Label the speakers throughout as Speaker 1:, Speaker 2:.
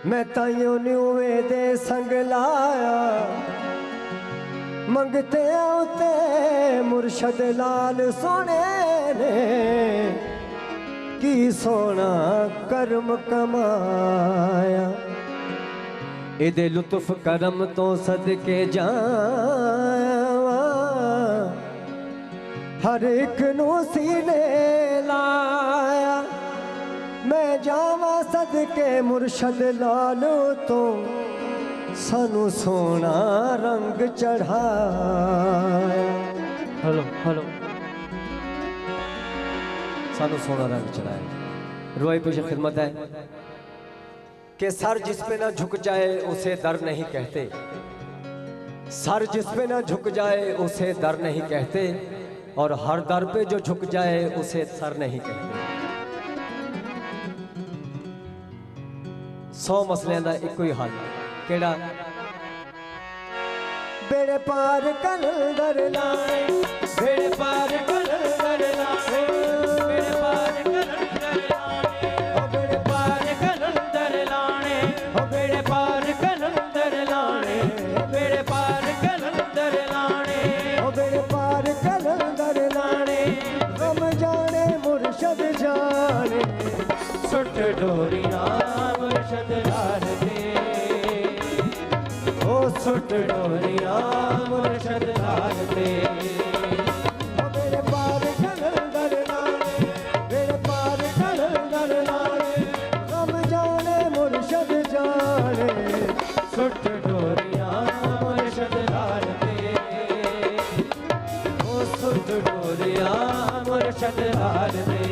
Speaker 1: मैं ताइयों न्यूए दे संग लाया मंगते आते मुर्शद लाल सोने ने की सोना करम कमाया इदे लुत्फ करम तो सदके जावा हर एक नू सीने लाया मैं जावा सदके मुर्शद लाल तो सानू सोना रंग चढ़ाया हेलो हेलो सानू सोना रंग चढ़ाया। रुआई पेश खिदमत है कि सर जिस पे ना झुक जाए उसे दर नहीं कहते, सर जिस पे ना झुक जाए उसे दर नहीं कहते और हर दर पे जो झुक जाए उसे सर नहीं कहते। 100 मसलियां दा इको ही हल केड़ा बेड़े पार कलंदर लाए बेड़े पार कलंदर लाए बेड़े पार कलंदर लाए ओ बेड़े पार कलंदर लाने ओ बेड़े पार कलंदर लाने बेड़े पार कलंदर लाने ओ बेड़े पार कलंदर लाने गम जाने मुर्शद जाने सुट डोरियां मुर्शद लाल दे ओ सुट डोरियां मुर्शद लाल दे ओ मेरे पार कलंदर लाने मेरे पार कलंदर लाने गम जाने मुर्शद जाने सुट डोरियां मुर्शद लाल दे ओ सुट डोरियां मुर्शद लाल दे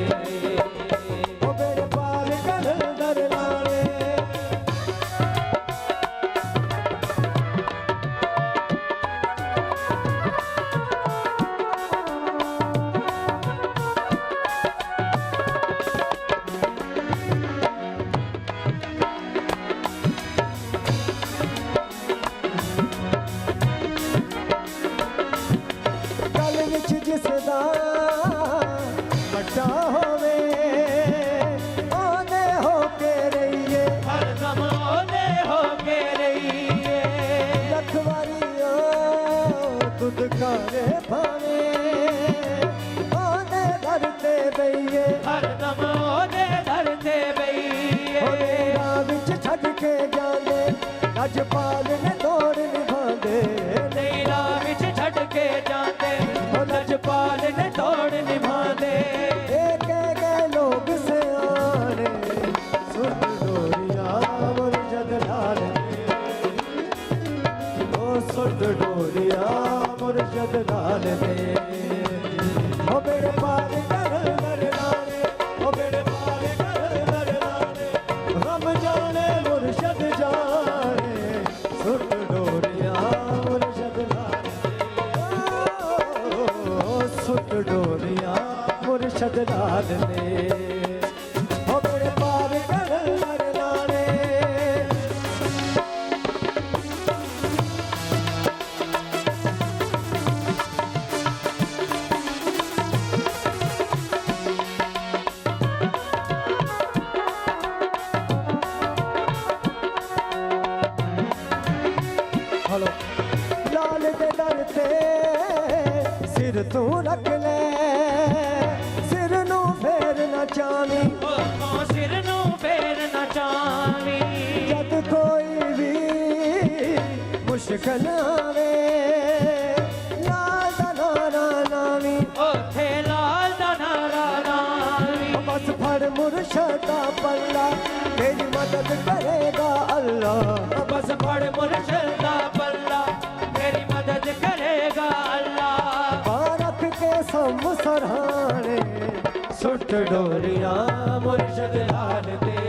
Speaker 1: जिसदा बड़ा होवे ओने होके रहिए हरदम ओने होके रहिए रखवारियों दुध खावे भावे ओने धरते बइए हरदम ओने धरते बइए ओने विच छड़ के जाने रजपाल ने दौड़ निभांदे तेरा विच छड़ के जाते रजपाल ने दौड़ निभांदे एक लोग से आने सुट डोरियां मुर्शद लाल ओ सुट डोरियां मुर्शद लाल दे ओ बेड़े पार कलंदर लाने ओ बेड़े पार कलंदर लाने हम जाने मुर्शद जाने सुट डोरियां मुर्शद लाल सुट डोरियां मुर्शद लाल ने ओ मेरे पार कलंदर लाने हेलो लाल दे दर ते सिर तू रख ले सिर नू फेर न चावी सिर नू फेर न चावी जद कोई भी मुश्किल आवे लाल दा नारा नावी ओथे लाल दा नारा नावी बस फड़ मुर्शद दा पल्ला तेरी मदद करेगा अल्लाह बस फड़ मुर्शद दा पल्ला तेरी मदद करेगा अल्लाह बारक के सम सराने सुट डोरियां मुर्शद लाल दे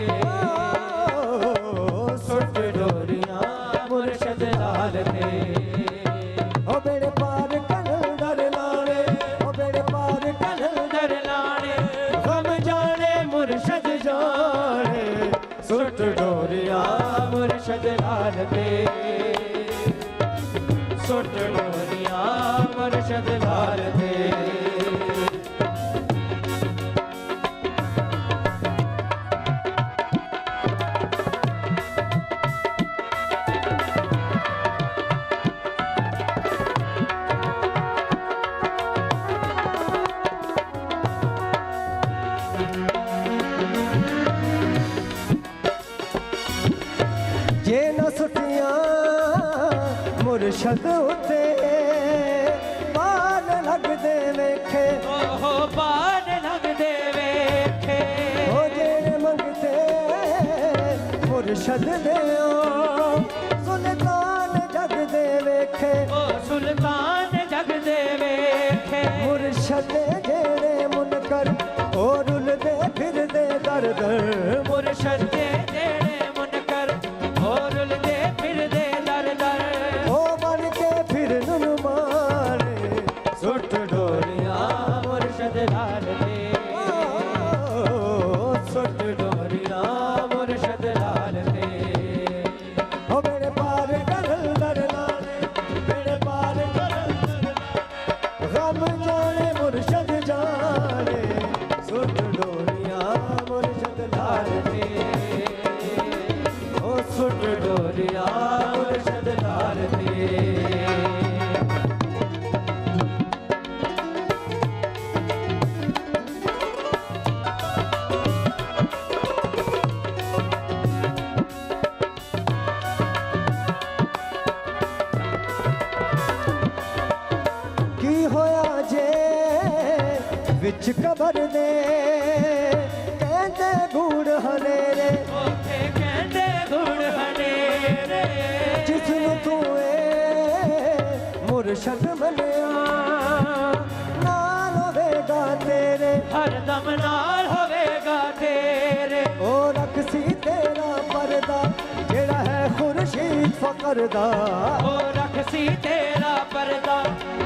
Speaker 1: सुट डोरियां मुर्शद लाल दे ओ बेड़े पार कलंदर लाने ओ बेड़े पार कलंदर लाने हम जाने मुर्शद जाने सुट डोरियां मुर्शद लाल दे सुट डोरियां मुर्शद लाल दे
Speaker 2: मुर्शद उते बाण लगदे वेखे
Speaker 1: ओहो बाण लगदे वेखे
Speaker 2: ओ जेड़े मंगते मुर्शद दे सुल्तान जग दे वेखे
Speaker 1: ओ सुल्तान जग दे वेखे
Speaker 2: मुर्शद जेड़े मुनकर ओ रुलदे फिरदे दर दर
Speaker 1: मुर्शद दे जेड़े मुनकर ओ रुलदे फिरदे दर दर
Speaker 2: ओ बन के फिर नुमाने
Speaker 1: सुट डोरियां मुर्शद लाल दे सुट डोरियां मुर्शद लाल दे
Speaker 2: ओ मेरे पार कलंदर लाने मेरे पार कलंदर गम जाने मुर्शद जाने सुट डोरियां मुर्शद लाल दे
Speaker 1: ओ सुट डोरियां मुर्शद लाल दे
Speaker 2: की होया जे विच कबर दे कहंदे गूड़ हनेरे
Speaker 1: ओथे कहंदे गुड़ हनेरे
Speaker 2: जिसनु तू मुर्शद मनिया नाल होवेगा तेरे
Speaker 1: हरदम नाल होवेगा तेरे
Speaker 2: ओ रखसी तेरा पर्दा जेड़ा है खुर्शीद फकर दा
Speaker 1: ओ रखसी तेरा पर्दा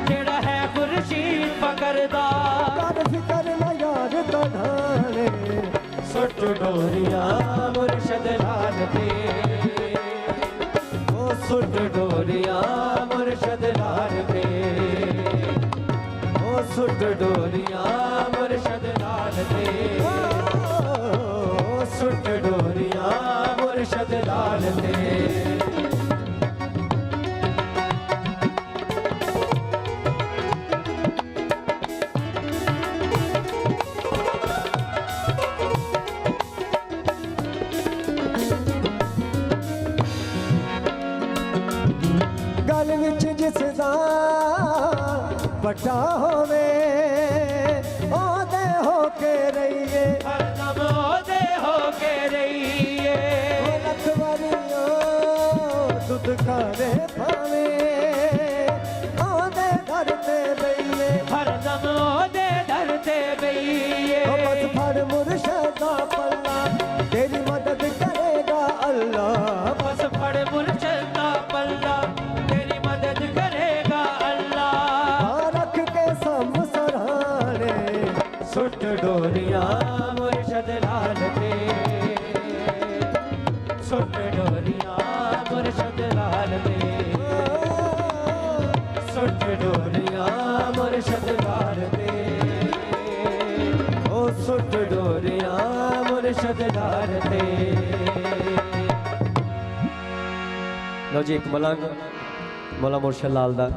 Speaker 1: जेड़ा है खुर्शीद फकरदा
Speaker 2: कर फिकर न यार तन्हाने
Speaker 1: सुट डोरियां मुर्शद लाल दे ओ सुट डोरियां मुर्शद लाल दे ओ सुट डोरियां मुर्शद लाल दे ओ सुट डोरियां मुर्शद लाल दे
Speaker 2: गल विच जिसदा पटा होवे ओदे हो के रहिए
Speaker 1: हरदम ओदे हो के रहिए
Speaker 2: लख वारियो दुध खावे भावे ओदे दर ते बइए
Speaker 1: हरदम ओदे दर ते बइए
Speaker 2: बस फड़ मुर्शद दा पल्ला तेरी मदद करेगा अल्लाह
Speaker 1: बस फड़ मुर्शद दा पल्ला तेरी मदद करेगा अल्लाह
Speaker 2: रख के सम सराने
Speaker 1: सुट डोरियां मुर्शद लाल दे सुट डोरियां मुर्शद लाल दे सुट डोरियां मुर्शद लाल दे ओ सुट डोरियां मुर्शद लाल दे
Speaker 2: लो जी एक मलंग मौला मुर्शद लाल दा